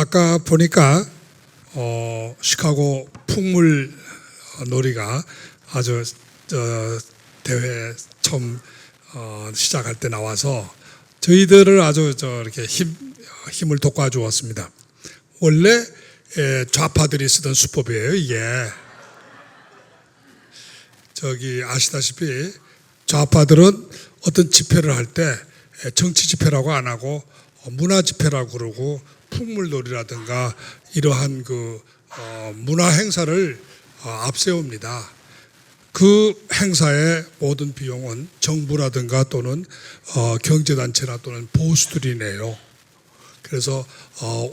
아까 보니까 시카고 풍물 놀이가 아주 대회 처음 시작할 때 나와서 저희들을 아주 이렇게 힘을 돋궈 주었습니다. 원래 좌파들이 쓰던 수법이에요, 이게. 저기 아시다시피 좌파들은 어떤 집회를 할 때 정치 집회라고 안 하고 문화 집회라고 그러고 풍물놀이라든가 이러한 그 문화 행사를 앞세웁니다. 그 행사의 모든 비용은 정부라든가 또는 경제단체나 또는 보수들이 내요. 그래서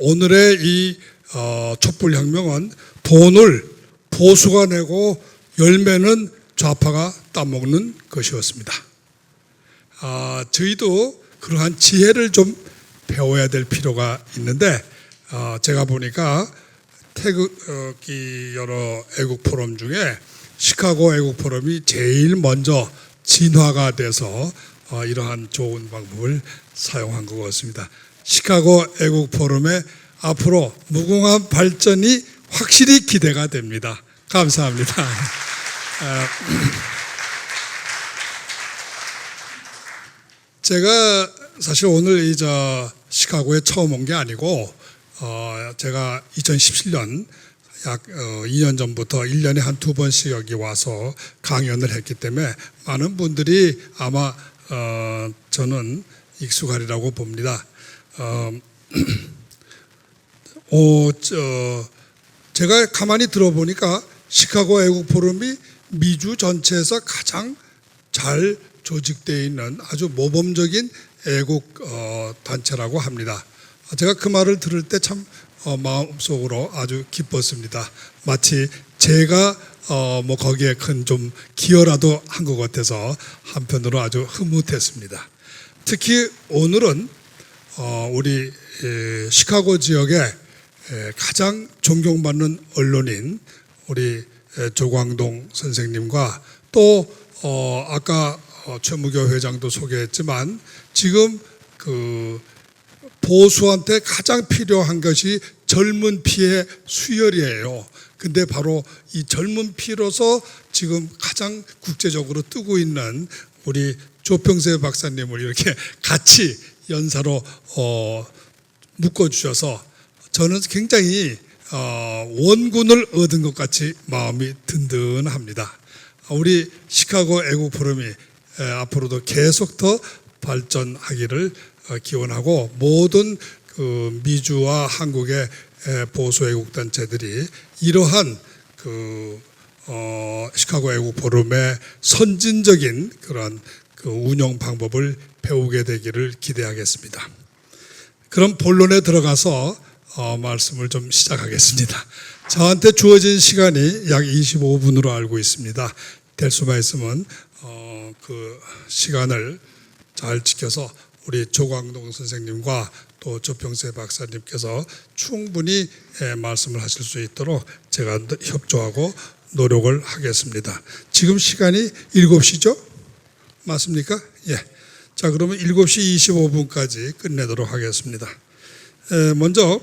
오늘의 이 촛불혁명은 돈을 보수가 내고 열매는 좌파가 따먹는 것이었습니다. 저희도 그러한 지혜를 좀 배워야 될 필요가 있는데 제가 보니까 태극기 여러 애국 포럼 중에 시카고 애국 포럼이 제일 먼저 진화가 돼서 이러한 좋은 방법을 사용한 것 같습니다. 시카고 애국 포럼의 앞으로 무궁한 발전이 확실히 기대가 됩니다. 감사합니다. 제가 사실 오늘 시카고에 처음 온 게 아니고 제가 2017년 약 2년 전부터 1년에 한 2번씩 여기 와서 강연을 했기 때문에 많은 분들이 아마 저는 익숙하리라고 봅니다. 제가 가만히 들어보니까 시카고 애국 포럼이 미주 전체에서 가장 잘 조직되어 있는 아주 모범적인 애국 단체라고 합니다. 제가 그 말을 들을 때 참 마음속으로 아주 기뻤습니다. 마치 제가 뭐 거기에 큰 좀 기여라도 한 것 같아서 한편으로 아주 흐뭇했습니다. 특히 오늘은 우리 시카고 지역의 가장 존경받는 언론인 우리 조광동 선생님과 또 아까 최무교 회장도 소개했지만 지금 그 보수한테 가장 필요한 것이 젊은 피의 수혈이에요. 근데 바로 이 젊은 피로서 지금 가장 국제적으로 뜨고 있는 우리 조평세 박사님을 이렇게 같이 연사로 묶어주셔서 저는 굉장히 원군을 얻은 것 같이 마음이 든든합니다. 우리 시카고 애국 포럼이 앞으로도 계속 더 발전하기를 기원하고 모든 그 미주와 한국의 보수 애국 단체들이 이러한 그 시카고 애국 포럼의 선진적인 그런 그 운영 방법을 배우게 되기를 기대하겠습니다. 그럼 본론에 들어가서 말씀을 좀 시작하겠습니다. 저한테 주어진 시간이 약 25분으로 알고 있습니다. 될 수만 있으면 그 시간을 잘 지켜서 우리 조광동 선생님과 또 조평세 박사님께서 충분히 말씀을 하실 수 있도록 제가 협조하고 노력을 하겠습니다. 지금 시간이 7시죠? 맞습니까? 예. 자, 그러면 7시 25분까지 끝내도록 하겠습니다. 먼저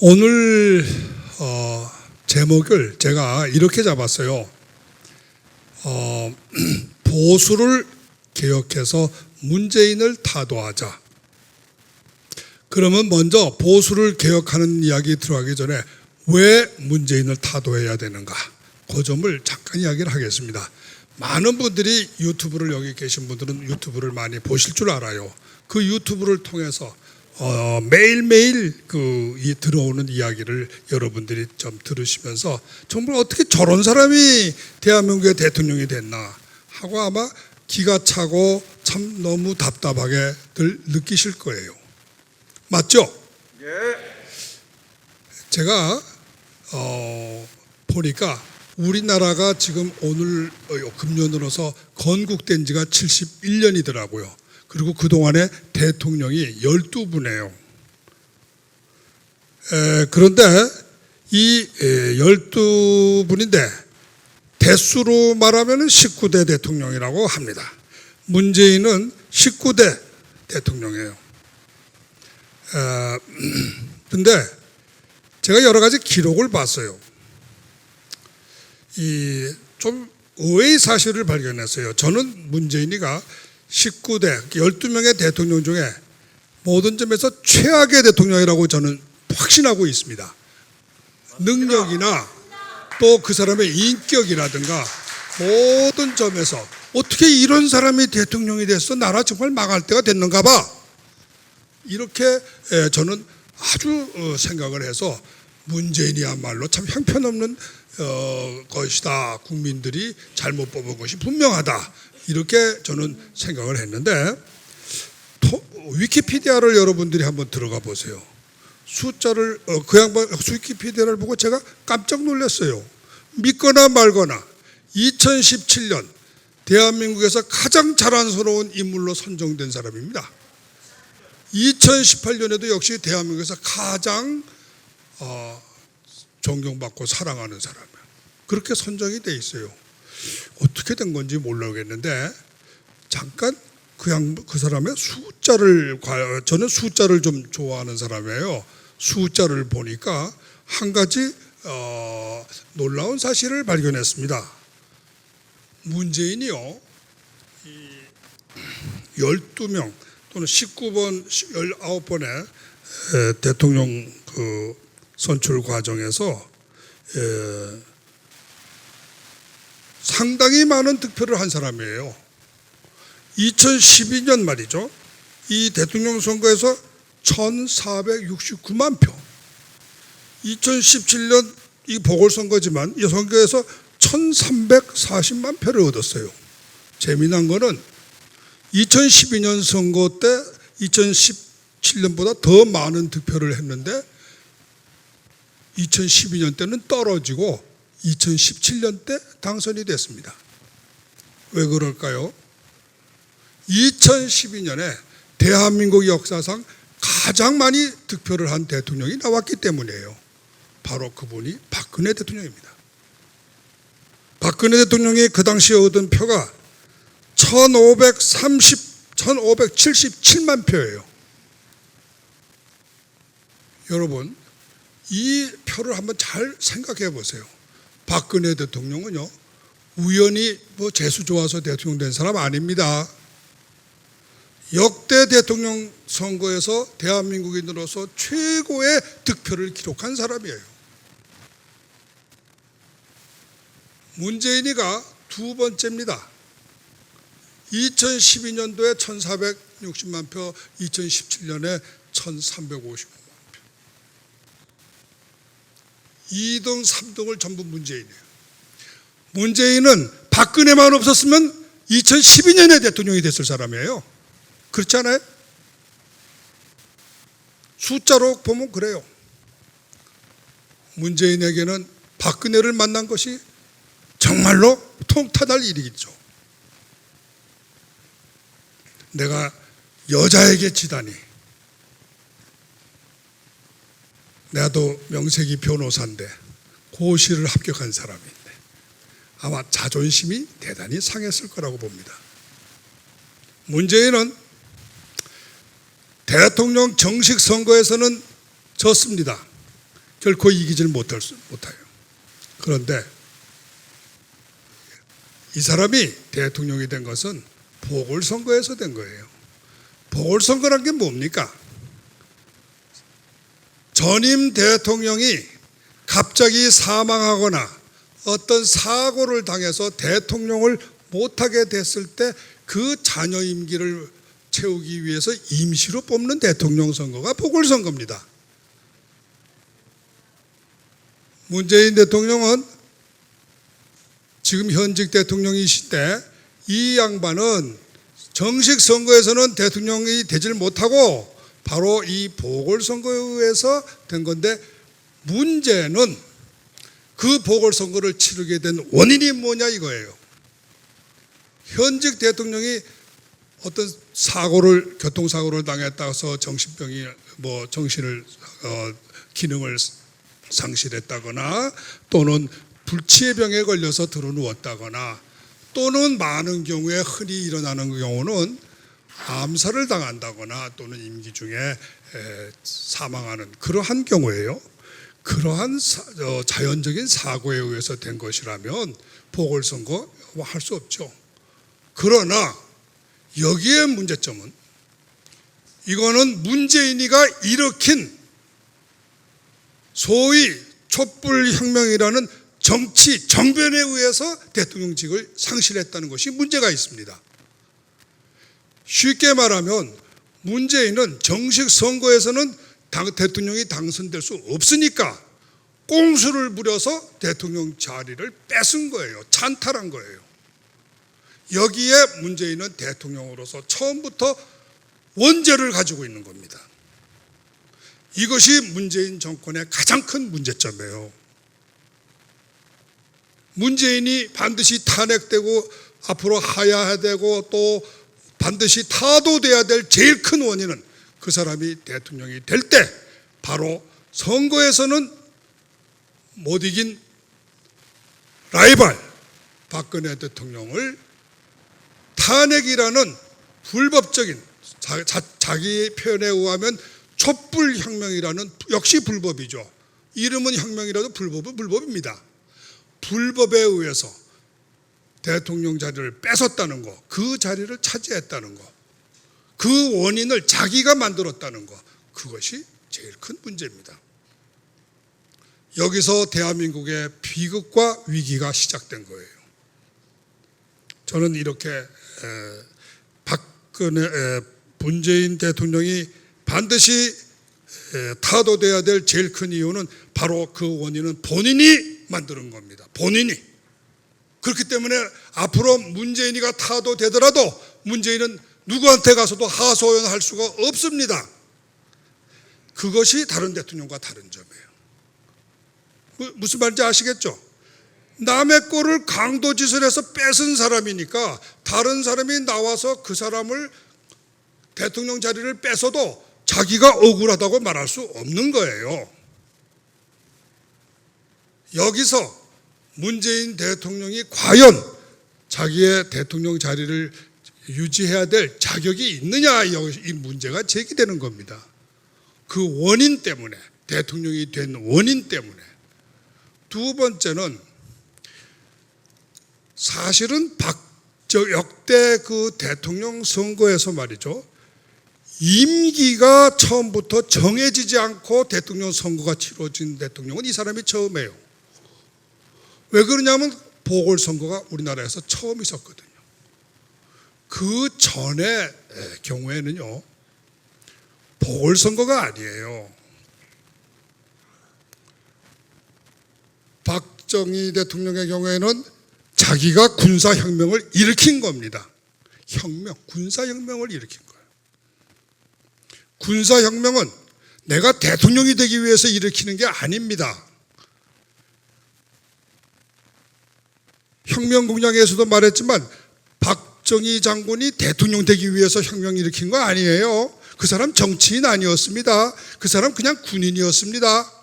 오늘 제목을 제가 이렇게 잡았어요. 보수를 개혁해서 문재인을 타도하자. 그러면 먼저 보수를 개혁하는 이야기 들어가기 전에 왜 문재인을 타도해야 되는가? 그 점을 잠깐 이야기를 하겠습니다. 많은 분들이 유튜브를 여기 계신 분들은 유튜브를 많이 보실 줄 알아요. 그 유튜브를 통해서 매일매일 이 들어오는 이야기를 여러분들이 좀 들으시면서 정말 어떻게 저런 사람이 대한민국의 대통령이 됐나 하고 아마 기가 차고 참 너무 답답하게들 느끼실 거예요. 맞죠? 예. 제가 보니까 우리나라가 지금 오늘 금년으로서 건국된 지가 71년이더라고요. 그리고 그동안에 대통령이 12분이에요. 그런데 이 12분인데 대수로 말하면 19대 대통령이라고 합니다. 문재인은 19대 대통령이에요. 근데 제가 여러 가지 기록을 봤어요. 좀 의외의 사실을 발견했어요. 저는 문재인이가 19대 12명의 대통령 중에 모든 점에서 최악의 대통령이라고 저는 확신하고 있습니다. 능력이나 또 그 사람의 인격이라든가 모든 점에서 어떻게 이런 사람이 대통령이 됐어? 나라 정말 망할 때가 됐는가 봐. 이렇게 저는 아주 생각을 해서 문재인이야말로 참 형편없는 것이다. 국민들이 잘못 뽑은 것이 분명하다. 이렇게 저는 생각을 했는데 위키피디아를 여러분들이 한번 들어가 보세요. 숫자를 그 양반 위키피디아를 보고 제가 깜짝 놀랐어요. 믿거나 말거나 2017년 대한민국에서 가장 자랑스러운 인물로 선정된 사람입니다. 2018년에도 역시 대한민국에서 가장 존경받고 사랑하는 사람이에요. 그렇게 선정이 돼 있어요. 어떻게 된 건지 모르겠는데 잠깐 그 사람의 숫자를 저는 숫자를 좀 좋아하는 사람이에요. 숫자를 보니까 한 가지 놀라운 사실을 발견했습니다. 문재인이요 12명 또는 19번, 19번의 대통령 선출 과정에서 상당히 많은 득표를 한 사람이에요. 2012년 말이죠. 이 대통령 선거에서 1469만 표. 2017년 이 보궐선거지만 이 선거에서 1340만 표를 얻었어요. 재미난 거는 2012년 선거 때 2017년보다 더 많은 득표를 했는데 2012년 때는 떨어지고 2017년 때 당선이 됐습니다. 왜 그럴까요? 2012년에 대한민국 역사상 가장 많이 득표를 한 대통령이 나왔기 때문이에요. 바로 그분이 박근혜 대통령입니다. 박근혜 대통령이 그 당시에 얻은 표가 1577만 표예요. 여러분, 이 표를 한번 잘 생각해 보세요. 박근혜 대통령은요, 우연히 재수 좋아서 대통령 된 사람 아닙니다. 역대 대통령 선거에서 대한민국인으로서 최고의 득표를 기록한 사람이에요. 문재인이가 두 번째입니다. 2012년도에 1460만 표, 2017년에 1355만 표. 2등, 3등을 전부 문재인이에요. 문재인은 박근혜만 없었으면 2012년에 대통령이 됐을 사람이에요. 그렇지 않아요? 숫자로 보면 그래요. 문재인에게는 박근혜를 만난 것이 정말로 통탄할 일이겠죠. 내가 여자에게 지다니. 나도 명색이 변호사인데 고시를 합격한 사람인데 아마 자존심이 대단히 상했을 거라고 봅니다. 문재인은 대통령 정식 선거에서는 졌습니다. 결코 이기질 못해요. 그런데 이 사람이 대통령이 된 것은 보궐선거에서 된 거예요. 보궐선거란 게 뭡니까? 전임 대통령이 갑자기 사망하거나 어떤 사고를 당해서 대통령을 못하게 됐을 때 그 자녀 임기를 채우기 위해서 임시로 뽑는 대통령 선거가 보궐선거입니다. 문재인 대통령은 지금 현직 대통령이신데 이 양반은 정식 선거에서는 대통령이 되질 못하고 바로 이 보궐선거에 의해서 된 건데 문제는 그 보궐선거를 치르게 된 원인이 뭐냐 이거예요. 현직 대통령이 어떤 교통사고를 당했다서 정신병이 정신을 기능을 상실했다거나 또는 불치의 병에 걸려서 들어누웠다거나 또는 많은 경우에 흔히 일어나는 경우는 암살을 당한다거나 또는 임기 중에 사망하는 그러한 경우에요. 그러한 자연적인 사고에 의해서 된 것이라면 보궐선거 할 수 없죠. 그러나 여기에 문제점은 이거는 문재인이가 일으킨 소위 촛불혁명이라는 정치 정변에 의해서 대통령직을 상실했다는 것이 문제가 있습니다. 쉽게 말하면 문재인은 정식 선거에서는 대통령이 당선될 수 없으니까 꼼수를 부려서 대통령 자리를 뺏은 거예요. 찬탈한 거예요. 여기에 문재인은 대통령으로서 처음부터 원죄를 가지고 있는 겁니다. 이것이 문재인 정권의 가장 큰 문제점이에요. 문재인이 반드시 탄핵되고 앞으로 하야해야 되고 또 반드시 타도돼야 될 제일 큰 원인은 그 사람이 대통령이 될 때 바로 선거에서는 못 이긴 라이벌 박근혜 대통령을 탄핵이라는 불법적인 자기 표현에 의하면 촛불혁명이라는 역시 불법이죠. 이름은 혁명이라도 불법은 불법입니다. 불법에 의해서 대통령 자리를 뺏었다는 거, 그 자리를 차지했다는 거, 그 원인을 자기가 만들었다는 거, 그것이 제일 큰 문제입니다. 여기서 대한민국의 비극과 위기가 시작된 거예요. 저는 이렇게 문재인 대통령이 반드시 타도돼야 될 제일 큰 이유는 바로 그 원인은 본인이 만드는 겁니다. 본인이. 그렇기 때문에 앞으로 문재인이가 타도되더라도 문재인은 누구한테 가서도 하소연할 수가 없습니다. 그것이 다른 대통령과 다른 점이에요. 무슨 말인지 아시겠죠? 남의 거를 강도짓을해서 뺏은 사람이니까 다른 사람이 나와서 그 사람을 대통령 자리를 뺏어도 자기가 억울하다고 말할 수 없는 거예요. 여기서 문재인 대통령이 과연 자기의 대통령 자리를 유지해야 될 자격이 있느냐, 이 문제가 제기되는 겁니다. 그 원인 때문에, 대통령이 된 원인 때문에. 두 번째는 사실은 역대 그 대통령 선거에서 말이죠, 임기가 처음부터 정해지지 않고 대통령 선거가 치러진 대통령은 이 사람이 처음이에요. 왜 그러냐면 보궐선거가 우리나라에서 처음 있었거든요. 그 전의 경우에는요, 보궐선거가 아니에요. 박정희 대통령의 경우에는 자기가 군사혁명을 일으킨 겁니다. 군사혁명을 일으킨 거예요. 군사혁명은 내가 대통령이 되기 위해서 일으키는 게 아닙니다. 혁명공약에서도 말했지만 박정희 장군이 대통령 되기 위해서 혁명 일으킨 거 아니에요. 그 사람 정치인 아니었습니다. 그 사람 그냥 군인이었습니다.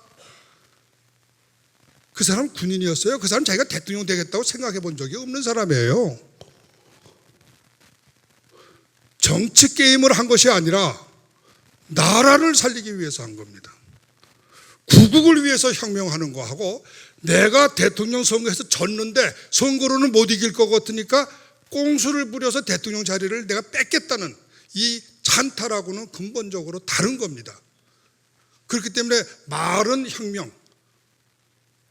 그 사람 군인이었어요. 그 사람 자기가 대통령 되겠다고 생각해 본 적이 없는 사람이에요. 정치 게임을 한 것이 아니라 나라를 살리기 위해서 한 겁니다. 구국을 위해서 혁명하는 거하고 내가 대통령 선거에서 졌는데 선거로는 못 이길 것 같으니까 꼼수를 부려서 대통령 자리를 내가 뺏겠다는 이 찬탈하고는 근본적으로 다른 겁니다. 그렇기 때문에 말은 혁명,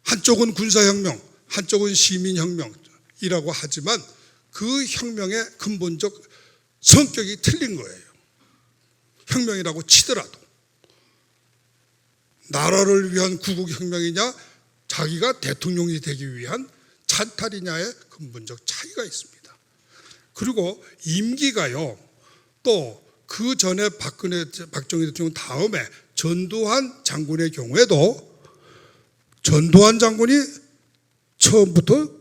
한쪽은 군사혁명, 한쪽은 시민혁명이라고 하지만 그 혁명의 근본적 성격이 틀린 거예요. 혁명이라고 치더라도 나라를 위한 구국혁명이냐 자기가 대통령이 되기 위한 찬탈이냐의 근본적 차이가 있습니다. 그리고 임기가요, 또 그 전에 박정희 대통령 다음에 전두환 장군의 경우에도 전두환 장군이 처음부터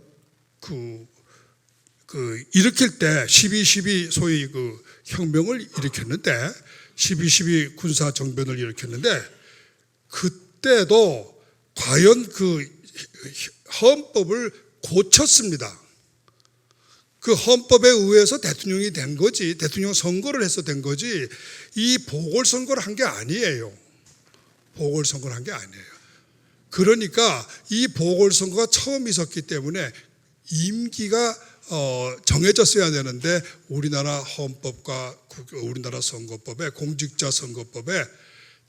일으킬 때 12.12 소위 그 혁명을 일으켰는데 12.12 군사 정변을 일으켰는데 그때도 과연 그 헌법을 고쳤습니다. 그 헌법에 의해서 대통령이 된 거지, 대통령 선거를 해서 된 거지, 이 보궐선거를 한 게 아니에요. 보궐선거를 한 게 아니에요. 그러니까 이 보궐선거가 처음 있었기 때문에 임기가 정해졌어야 되는데, 우리나라 헌법과 우리나라 선거법에, 공직자 선거법에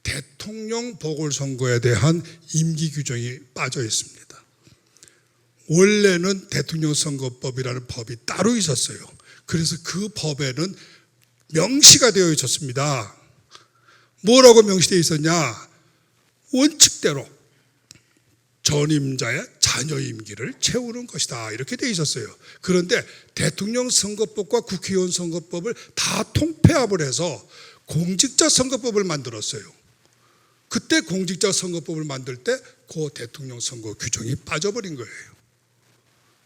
대통령 보궐선거에 대한 임기 규정이 빠져 있습니다. 원래는 대통령 선거법이라는 법이 따로 있었어요. 그래서 그 법에는 명시가 되어 있었습니다. 뭐라고 명시되어 있었냐? 원칙대로 전임자의 자녀 임기를 채우는 것이다, 이렇게 되어 있었어요. 그런데 대통령 선거법과 국회의원 선거법을 다 통폐합을 해서 공직자 선거법을 만들었어요. 그때 공직자 선거법을 만들 때 그 대통령 선거 규정이 빠져버린 거예요.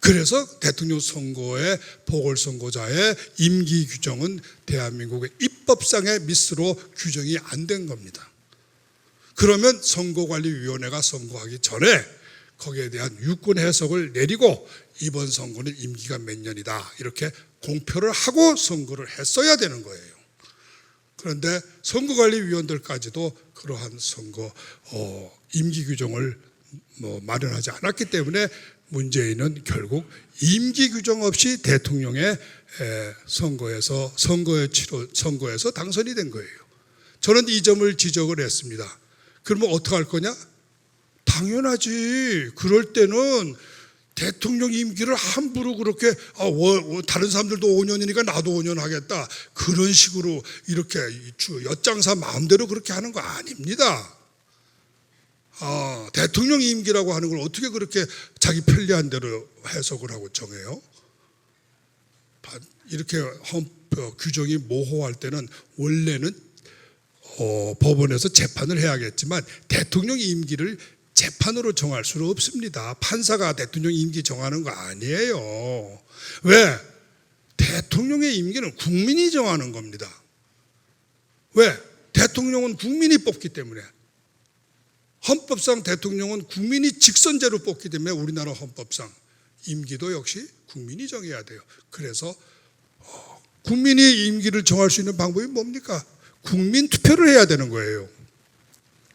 그래서 대통령 선거의 보궐선거자의 임기 규정은 대한민국의 입법상의 미스로 규정이 안 된 겁니다. 그러면 선거관리위원회가 선거하기 전에 거기에 대한 유권 해석을 내리고 이번 선거는 임기가 몇 년이다, 이렇게 공표를 하고 선거를 했어야 되는 거예요. 그런데 선거관리위원들까지도 그러한 선거 임기 규정을 마련하지 않았기 때문에 문재인은 결국 임기 규정 없이 대통령의 선거에서 당선이 된 거예요. 저는 이 점을 지적을 했습니다. 그러면 어떻게 할 거냐? 당연하지. 그럴 때는 대통령 임기를 함부로 그렇게 다른 사람들도 5년이니까 나도 5년 하겠다, 그런 식으로 이렇게 엿장사 마음대로 그렇게 하는 거 아닙니다. 대통령 임기라고 하는 걸 어떻게 그렇게 자기 편리한 대로 해석을 하고 정해요? 이렇게 헌법 규정이 모호할 때는 원래는 법원에서 재판을 해야겠지만 대통령 임기를 재판으로 정할 수는 없습니다. 판사가 대통령 임기 정하는 거 아니에요. 왜? 대통령의 임기는 국민이 정하는 겁니다. 왜? 대통령은 국민이 뽑기 때문에. 헌법상 대통령은 국민이 직선제로 뽑기 때문에 우리나라 헌법상 임기도 역시 국민이 정해야 돼요. 그래서 국민이 임기를 정할 수 있는 방법이 뭡니까? 국민 투표를 해야 되는 거예요.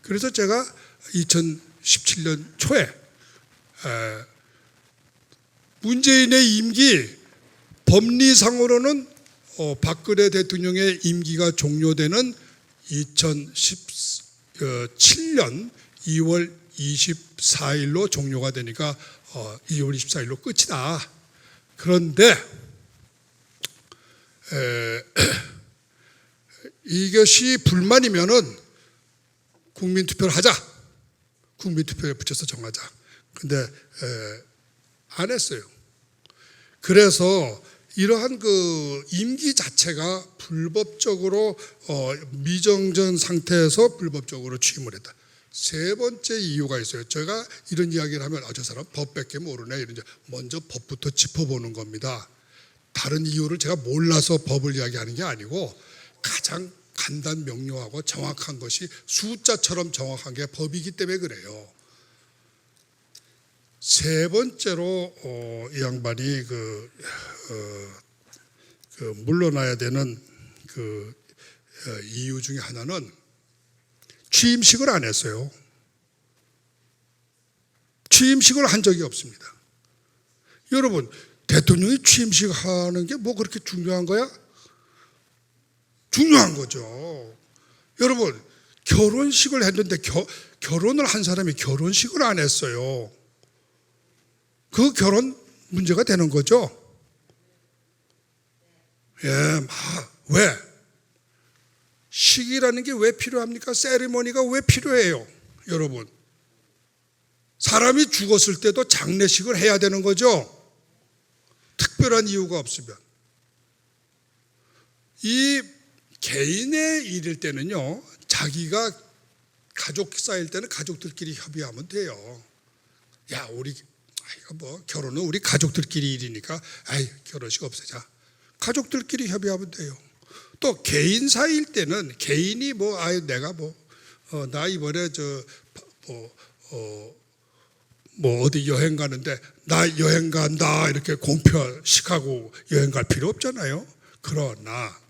그래서 제가 2017년 초에 문재인의 임기, 법리상으로는 박근혜 대통령의 임기가 종료되는 2017년 2월 24일로 종료가 되니까 2월 24일로 끝이다. 그런데 이것이 불만이면은 국민투표를 하자. 국민투표에 붙여서 정하자. 근데 안 했어요. 그래서 이러한 그 임기 자체가 불법적으로 미정전 상태에서 불법적으로 취임을 했다. 세 번째 이유가 있어요. 제가 이런 이야기를 하면 저 사람 법밖에 모르네, 이런, 먼저 법부터 짚어보는 겁니다. 다른 이유를 제가 몰라서 법을 이야기하는 게 아니고 가장 간단 명료하고 정확한 것이 숫자처럼 정확한 게 법이기 때문에 그래요. 세 번째로 이 양반이 물러나야 되는 이유 중에 하나는 취임식을 안 했어요. 취임식을 한 적이 없습니다. 여러분, 대통령이 취임식 하는 게 뭐 그렇게 중요한 거야? 중요한 거죠. 여러분, 결혼식을 했는데 결혼을 한 사람이 결혼식을 안 했어요. 그 결혼 문제가 되는 거죠. 왜? 식이라는 게 왜 필요합니까? 세리머니가 왜 필요해요? 여러분, 사람이 죽었을 때도 장례식을 해야 되는 거죠. 특별한 이유가 없으면. 이 개인의 일일 때는요, 자기가 가족 쌓일 때는 가족들끼리 협의하면 돼요. 야, 우리 결혼은 우리 가족들끼리 일이니까 결혼식 없애자. 가족들끼리 협의하면 돼요. 또 개인 사이일 때는 개인이 내가 나 이번에 뭐 어디 여행 가는데 나 여행 간다 이렇게 공표식하고 여행 갈 필요 없잖아요. 그러나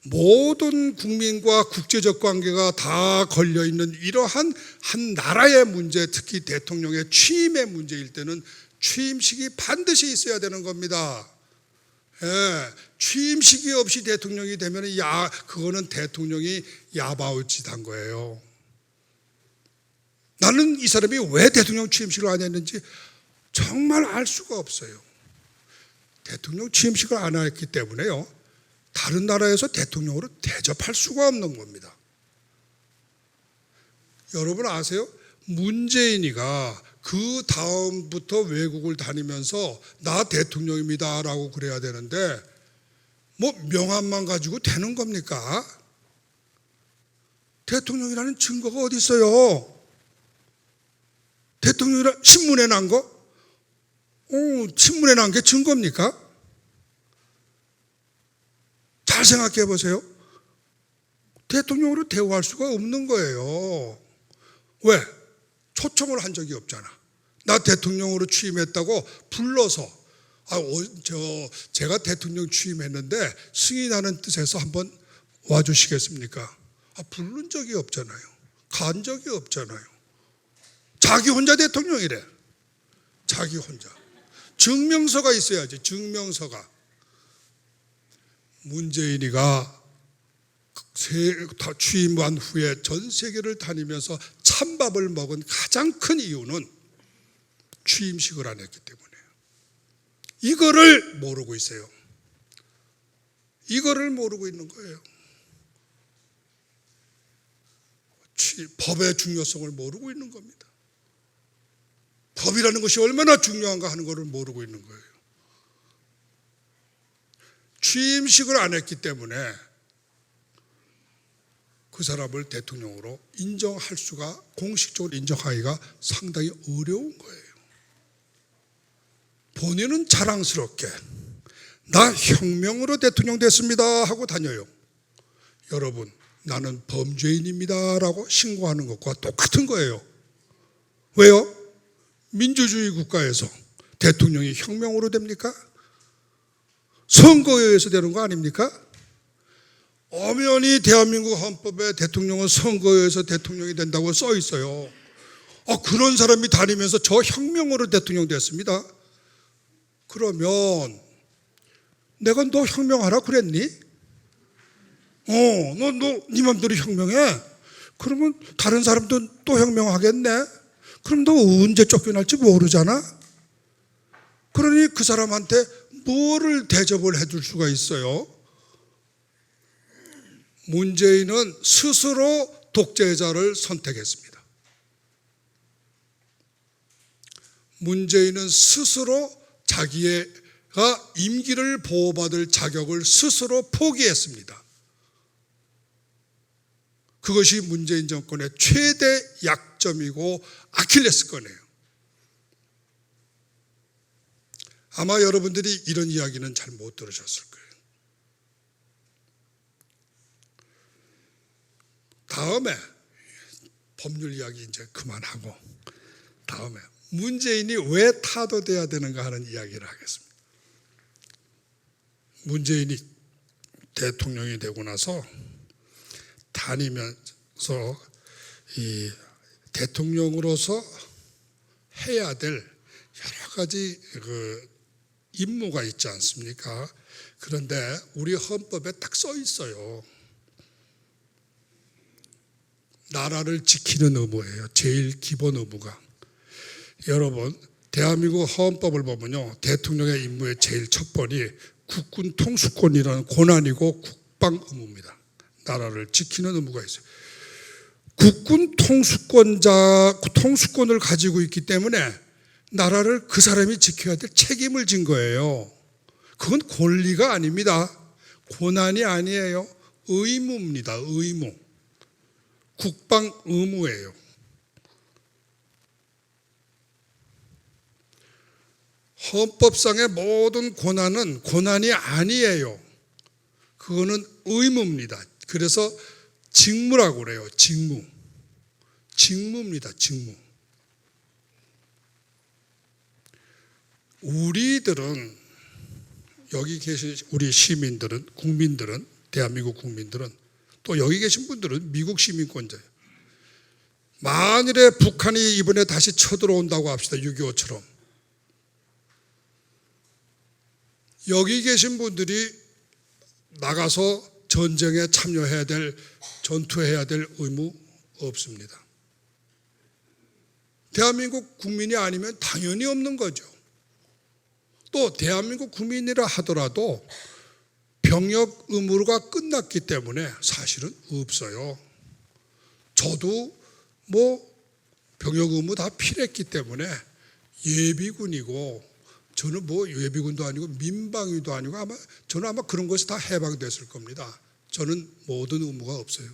모든 국민과 국제적 관계가 다 걸려있는 이러한 한 나라의 문제, 특히 대통령의 취임의 문제일 때는 취임식이 반드시 있어야 되는 겁니다. 예, 취임식이 없이 대통령이 되면 그거는 대통령이 야바우짓한 거예요. 나는 이 사람이 왜 대통령 취임식을 안 했는지 정말 알 수가 없어요. 대통령 취임식을 안 했기 때문에요, 다른 나라에서 대통령으로 대접할 수가 없는 겁니다. 여러분 아세요? 문재인이가 그 다음부터 외국을 다니면서 나 대통령입니다 라고 그래야 되는데 뭐 명함만 가지고 되는 겁니까? 대통령이라는 증거가 어디 있어요? 대통령이라 신문에 난 거? 신문에 난 게 증거입니까? 잘 생각해 보세요. 대통령으로 대우할 수가 없는 거예요. 왜? 초청을 한 적이 없잖아. 나 대통령으로 취임했다고 불러서 제가 대통령 취임했는데 승인하는 뜻에서 한번 와주시겠습니까? 부른 적이 없잖아요. 간 적이 없잖아요. 자기 혼자 대통령이래. 자기 혼자. 증명서가 있어야지. 증명서가. 문재인이가 취임한 후에 전 세계를 다니면서 찬밥을 먹은 가장 큰 이유는 취임식을 안 했기 때문이에요. 이거를 모르고 있어요. 이거를 모르고 있는 거예요. 법의 중요성을 모르고 있는 겁니다. 법이라는 것이 얼마나 중요한가 하는 것을 모르고 있는 거예요. 취임식을 안 했기 때문에 그 사람을 대통령으로 인정할 수가, 공식적으로 인정하기가 상당히 어려운 거예요. 본인은 자랑스럽게 나 혁명으로 대통령 됐습니다 하고 다녀요. 여러분, 나는 범죄인입니다 라고 신고하는 것과 똑같은 거예요. 왜요? 민주주의 국가에서 대통령이 혁명으로 됩니까? 선거에 의해서 되는 거 아닙니까? 엄연히 대한민국 헌법에 대통령은 선거에 의해서 대통령이 된다고 써 있어요. 그런 사람이 다니면서 저 혁명으로 대통령 됐습니다. 그러면 내가 너 혁명하라 그랬니? 너 네 맘대로 혁명해? 그러면 다른 사람도 또 혁명하겠네? 그럼 너 언제 쫓겨날지 모르잖아? 그러니 그 사람한테 뭐를 대접을 해줄 수가 있어요? 문재인은 스스로 독재자를 선택했습니다. 문재인은 스스로 자기가 임기를 보호받을 자격을 스스로 포기했습니다. 그것이 문재인 정권의 최대 약점이고 아킬레스건이에요. 아마 여러분들이 이런 이야기는 잘 못 들으셨을 거예요. 다음에 법률 이야기 이제 그만하고 다음에 문재인이 왜 타도돼야 되는가 하는 이야기를 하겠습니다. 문재인이 대통령이 되고 나서 다니면서 이 대통령으로서 해야 될 여러 가지 임무가 있지 않습니까? 그런데 우리 헌법에 딱 써 있어요. 나라를 지키는 의무예요. 제일 기본 의무가. 여러분, 대한민국 헌법을 보면요, 대통령의 임무의 제일 첫 번이 국군 통수권이라는 권한이고 국방 의무입니다. 나라를 지키는 의무가 있어요. 국군 통수권을 가지고 있기 때문에 나라를 그 사람이 지켜야 될 책임을 진 거예요. 그건 권리가 아닙니다. 권한이 아니에요. 의무입니다. 의무. 국방 의무예요. 헌법상의 모든 권한은 권한이 아니에요. 그거는 의무입니다. 그래서 직무라고 그래요. 직무. 직무입니다. 직무. 우리들은, 여기 계신 우리 시민들은, 국민들은, 대한민국 국민들은, 또 여기 계신 분들은 미국 시민권자예요. 만일에 북한이 이번에 다시 쳐들어온다고 합시다. 6.25처럼. 여기 계신 분들이 나가서 전쟁에 참여해야 될, 전투해야 될 의무 없습니다. 대한민국 국민이 아니면 당연히 없는 거죠. 또 대한민국 국민이라 하더라도 병역 의무가 끝났기 때문에 사실은 없어요. 저도 병역 의무 다 필요했기 때문에 예비군이고, 저는 예비군도 아니고 민방위도 아니고 저는 아마 그런 것이 다 해방됐을 겁니다. 저는 모든 의무가 없어요.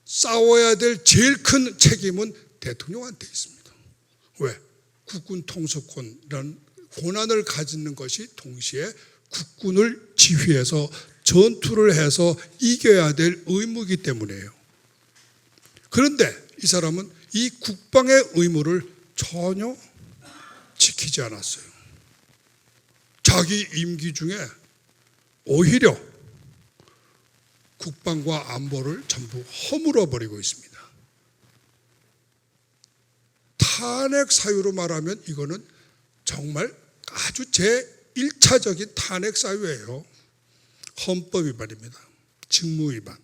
싸워야 될 제일 큰 책임은 대통령한테 있습니다. 왜? 국군 통수권이라는 권한을 가지는 것이 동시에 국군을 지휘해서 전투를 해서 이겨야 될 의무이기 때문이에요. 그런데 이 사람은 이 국방의 의무를 전혀 지키지 않았어요. 자기 임기 중에 오히려 국방과 안보를 전부 허물어 버리고 있습니다. 탄핵 사유로 말하면 이거는 정말 아주 제1차적인 탄핵 사유예요. 헌법 위반입니다. 직무 위반.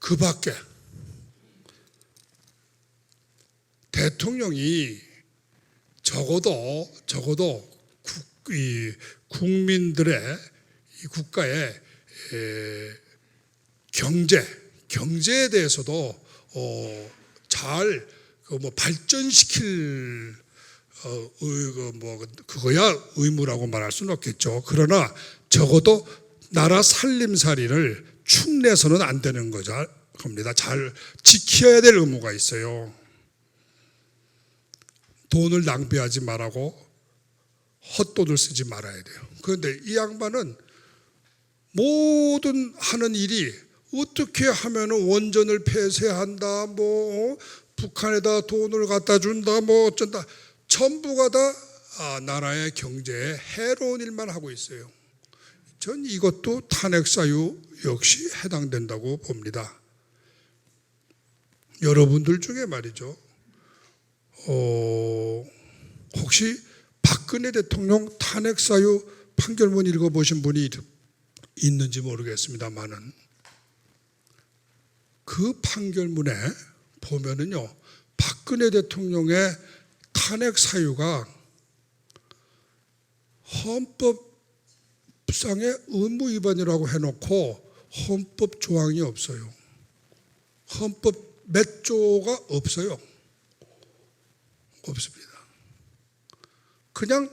그 밖에 대통령이 적어도 이 국민들의, 이 국가의 경제에 대해서도 잘 발전시킬 그거야 의무라고 말할 수는 없겠죠. 그러나 적어도 나라 살림살이를 축내서는 안 되는 겁니다. 잘 지켜야 될 의무가 있어요. 돈을 낭비하지 말라고 헛돈을 쓰지 말아야 돼요. 그런데 이 양반은 모든 하는 일이 어떻게 하면 원전을 폐쇄한다, 북한에다 돈을 갖다 준다, 어쩐다, 전부가 다 나라의 경제에 해로운 일만 하고 있어요. 전 이것도 탄핵 사유 역시 해당된다고 봅니다. 여러분들 중에 말이죠, 혹시 박근혜 대통령 탄핵 사유 판결문 읽어보신 분이 있는지 모르겠습니다만은, 그 판결문에 보면은요, 박근혜 대통령의 탄핵 사유가 헌법상의 의무 위반이라고 해놓고 헌법 조항이 없어요. 헌법 몇 조가 없어요. 없습니다. 그냥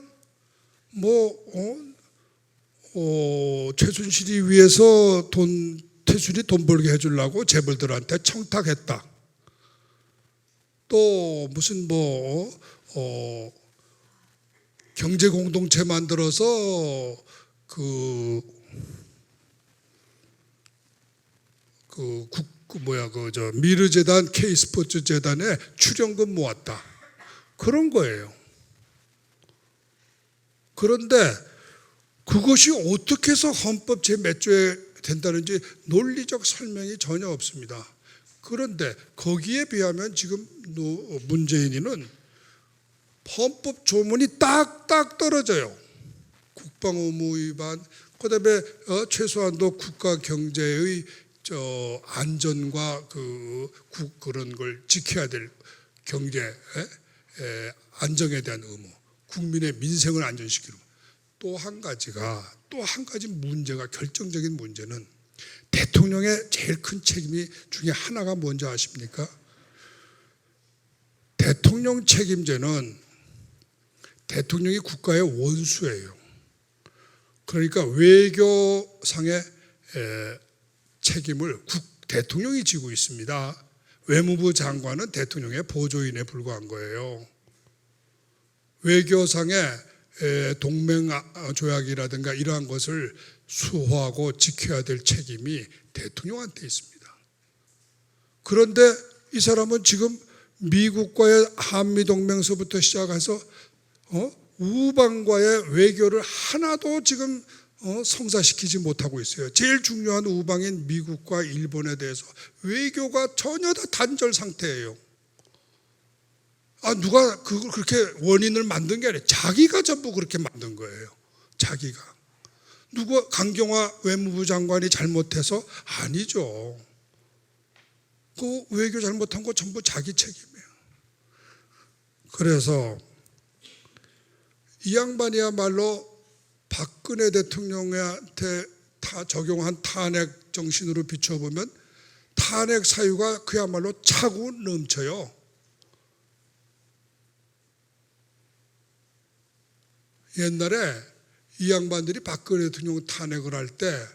최순실이 위해서 최순실이 돈 벌게 해주려고 재벌들한테 청탁했다. 또 무슨 경제 공동체 만들어서 미르재단, K스포츠 재단에 출연금 모았다. 그런 거예요. 그런데 그것이 어떻게 해서 헌법 제 몇 조에 된다는지 논리적 설명이 전혀 없습니다. 그런데 거기에 비하면 지금 문재인이는 헌법 조문이 딱딱 떨어져요. 국방 의무 위반, 그다음에 최소한도 국가 경제의 안전과 그런 걸 지켜야 될 경제 안정에 대한 의무, 국민의 민생을 안전시키는. 또 한 가지 문제가, 결정적인 문제는 대통령의 제일 큰 책임이 중에 하나가 뭔지 아십니까? 대통령 책임제는 대통령이 국가의 원수예요. 그러니까 외교상의 책임을 대통령이 지고 있습니다. 외무부 장관은 대통령의 보조인에 불과한 거예요. 외교상의 동맹 조약이라든가 이러한 것을 수호하고 지켜야 될 책임이 대통령한테 있습니다. 그런데 이 사람은 지금 미국과의 한미동맹서부터 시작해서 우방과의 외교를 하나도 지금 성사시키지 못하고 있어요. 제일 중요한 우방인 미국과 일본에 대해서 외교가 전혀 다 단절 상태예요. 누가 그걸 그렇게 원인을 만든 게 아니라 자기가 전부 그렇게 만든 거예요. 자기가. 누가 강경화 외무부 장관이 잘못해서? 아니죠. 그 외교 잘못한 거 전부 자기 책임이에요. 그래서 이 양반이야말로 박근혜 대통령한테 적용한 탄핵 정신으로 비춰보면 탄핵 사유가 그야말로 차고 넘쳐요. 옛날에 이 양반들이 박근혜 대통령 탄핵을 할 때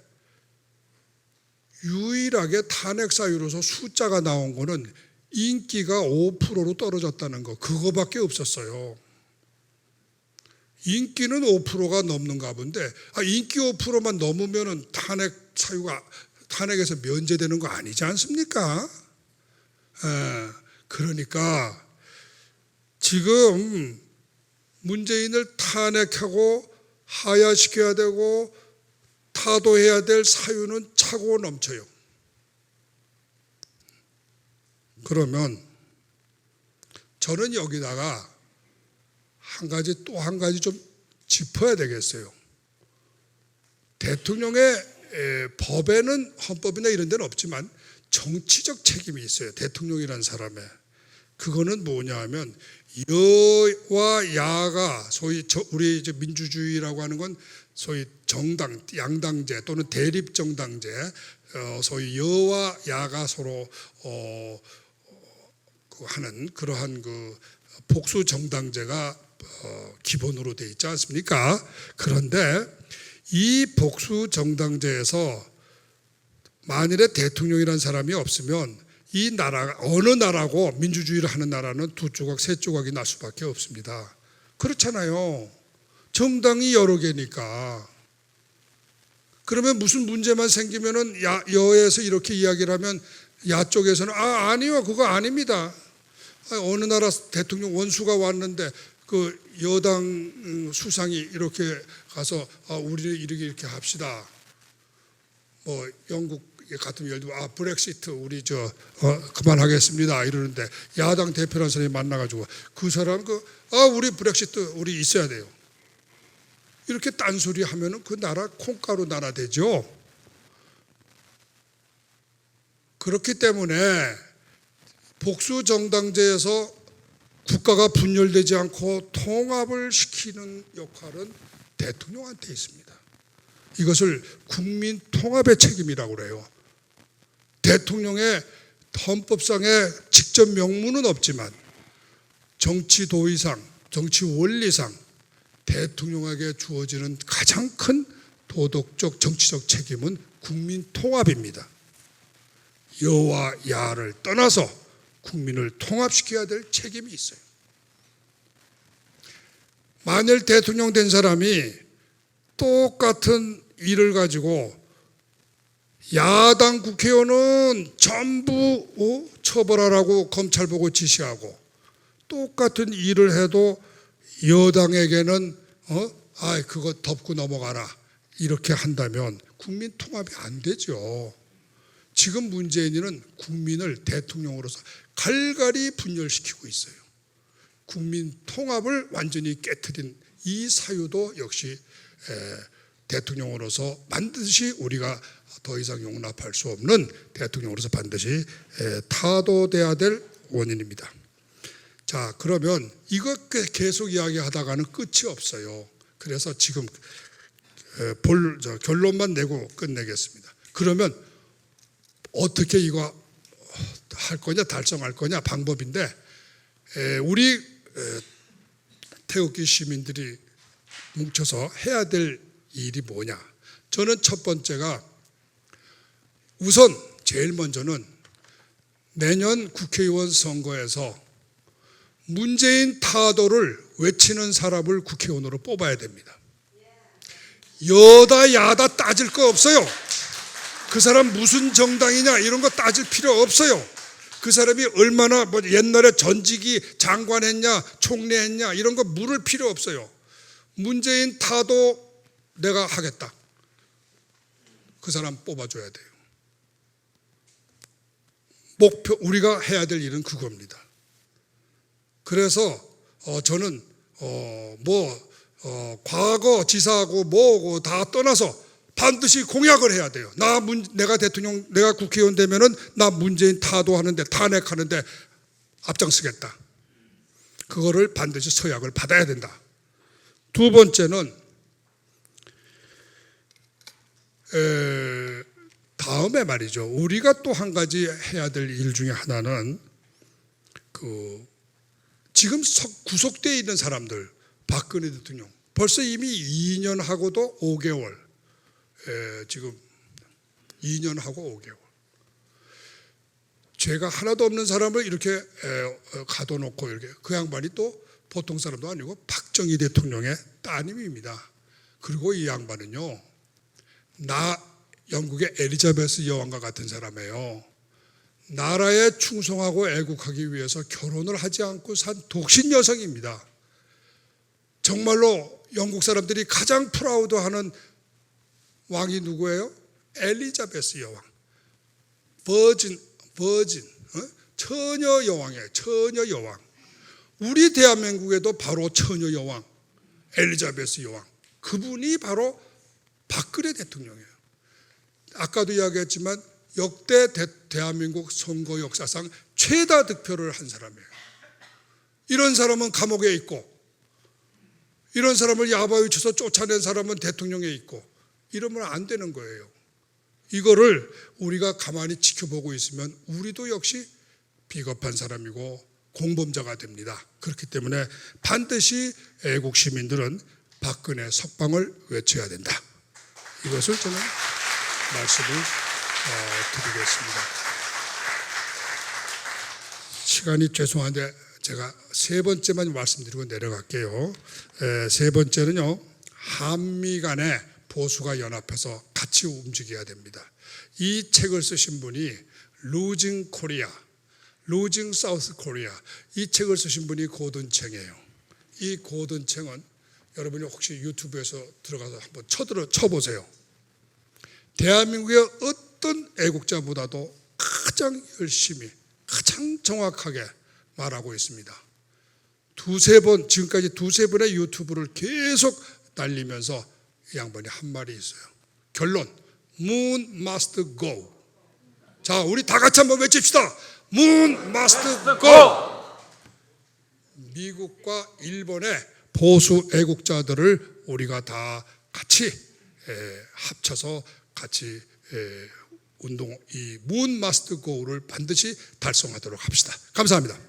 유일하게 탄핵 사유로서 숫자가 나온 거는 인기가 5%로 떨어졌다는 거, 그거밖에 없었어요. 인기는 5%가 넘는가 본데 인기 5%만 넘으면 탄핵 사유가 탄핵에서 면제되는 거 아니지 않습니까? 그러니까 지금 문재인을 탄핵하고 하야시켜야 되고 타도해야 될 사유는 차고 넘쳐요. 그러면 저는 여기다가 또 한 가지 좀 짚어야 되겠어요. 대통령의 법에는 헌법이나 이런 데는 없지만 정치적 책임이 있어요. 대통령이라는 사람의. 그거는 뭐냐 하면 여와 야가 소위 우리 이제 민주주의라고 하는 건 소위 정당, 양당제 또는 대립정당제, 소위 여와 야가 서로 하는 그러한 그 복수정당제가 기본으로 되어 있지 않습니까? 그런데 이 복수정당제에서 만일에 대통령이라는 사람이 없으면 이 나라가 어느 나라고 민주주의를 하는 나라는 두 조각, 세 조각이 날 수밖에 없습니다. 그렇잖아요. 정당이 여러 개니까. 그러면 무슨 문제만 생기면은 여에서 이렇게 이야기를 하면 야 쪽에서는 아니요, 그거 아닙니다. 어느 나라 대통령 원수가 왔는데 그 여당 수상이 이렇게 가서 우리는 이렇게 합시다. 뭐 영국 같은 예를 들면 브렉시트 우리 그만하겠습니다 이러는데 야당 대표라는 사람이 만나가지고 그 사람 우리 브렉시트 우리 있어야 돼요. 이렇게 딴소리 하면은 그 나라 콩가루 나라 되죠. 그렇기 때문에 복수 정당제에서 국가가 분열되지 않고 통합을 시키는 역할은 대통령한테 있습니다. 이것을 국민 통합의 책임이라고 그래요. 대통령의 헌법상의 직접 명문은 없지만 정치 도의상, 정치 원리상 대통령에게 주어지는 가장 큰 도덕적, 정치적 책임은 국민 통합입니다. 여와 야를 떠나서 국민을 통합시켜야 될 책임이 있어요. 만일 대통령 된 사람이 똑같은 일을 가지고 야당 국회의원은 전부 처벌하라고 검찰 보고 지시하고 똑같은 일을 해도 여당에게는 그거 덮고 넘어가라 이렇게 한다면 국민 통합이 안 되죠. 지금 문재인은 국민을 대통령으로서 갈갈이 분열시키고 있어요. 국민 통합을 완전히 깨트린 이 사유도 역시 대통령으로서 반드시 우리가 더 이상 용납할 수 없는 대통령으로서 반드시 타도돼야 될 원인입니다. 자, 그러면 이거 계속 이야기하다가는 끝이 없어요. 그래서 지금 결론만 내고 끝내겠습니다. 그러면 어떻게 이거 할 거냐, 달성할 거냐 방법인데 우리 태극기 시민들이 뭉쳐서 해야 될 일이 뭐냐? 저는 첫 번째가 우선 제일 먼저는 내년 국회의원 선거에서 문재인 타도를 외치는 사람을 국회의원으로 뽑아야 됩니다. 여다 야다 따질 거 없어요. 그 사람 무슨 정당이냐 이런 거 따질 필요 없어요. 그 사람이 얼마나 뭐 옛날에 전직이 장관 했냐, 총리 했냐 이런 거 물을 필요 없어요. 문재인 타도 내가 하겠다. 그 사람 뽑아줘야 돼요. 목표, 우리가 해야 될 일은 그겁니다. 그래서 저는 과거 지사하고 뭐고 다 떠나서 반드시 공약을 해야 돼요. 내가 대통령, 내가 국회의원 되면은 나 문재인 타도하는데, 탄핵하는데 앞장서겠다. 그거를 반드시 서약을 받아야 된다. 두 번째는 다음에 말이죠. 우리가 또 한 가지 해야 될 일 중에 하나는 지금 구속되어 있는 사람들, 박근혜 대통령 벌써 이미 2년하고도 5개월, 지금 2년하고 5개월. 죄가 하나도 없는 사람을 이렇게 가둬놓고 이렇게, 그 양반이 또 보통 사람도 아니고 박정희 대통령의 따님입니다. 그리고 이 양반은요, 영국의 엘리자베스 여왕과 같은 사람이에요. 나라에 충성하고 애국하기 위해서 결혼을 하지 않고 산 독신 여성입니다. 정말로 영국 사람들이 가장 프라우드하는 왕이 누구예요? 엘리자베스 여왕. 버진, 처녀 여왕이에요. 처녀 여왕. 우리 대한민국에도 바로 처녀 여왕, 엘리자베스 여왕. 그분이 바로 박근혜 대통령이에요. 아까도 이야기했지만 역대 대한민국 선거 역사상 최다 득표를 한 사람이에요. 이런 사람은 감옥에 있고, 이런 사람을 야바위 쳐서 쫓아낸 사람은 대통령에 있고, 이러면 안 되는 거예요. 이거를 우리가 가만히 지켜보고 있으면 우리도 역시 비겁한 사람이고 공범자가 됩니다. 그렇기 때문에 반드시 애국 시민들은 박근혜 석방을 외쳐야 된다. 이것을 저는 말씀을 드리겠습니다. 시간이 죄송한데 제가 세 번째만 말씀드리고 내려갈게요. 세 번째는요, 한미 간에 보수가 연합해서 같이 움직여야 됩니다. 이 책을 쓰신 분이 Losing Korea, Losing South Korea, 이 책을 쓰신 분이 고든챙이에요. 이 고든챙은 여러분이 혹시 유튜브에서 들어가서 한번 쳐보세요. 대한민국의 어떤 애국자보다도 가장 열심히, 가장 정확하게 말하고 있습니다. 지금까지 두세 번의 유튜브를 계속 날리면서 이 양반이 한 말이 있어요. 결론, Moon must go. 자, 우리 다 같이 한번 외칩시다. Moon must go. 미국과 일본의 보수 애국자들을 우리가 다 같이 합쳐서 같이 이 Moon must go를 반드시 달성하도록 합시다. 감사합니다.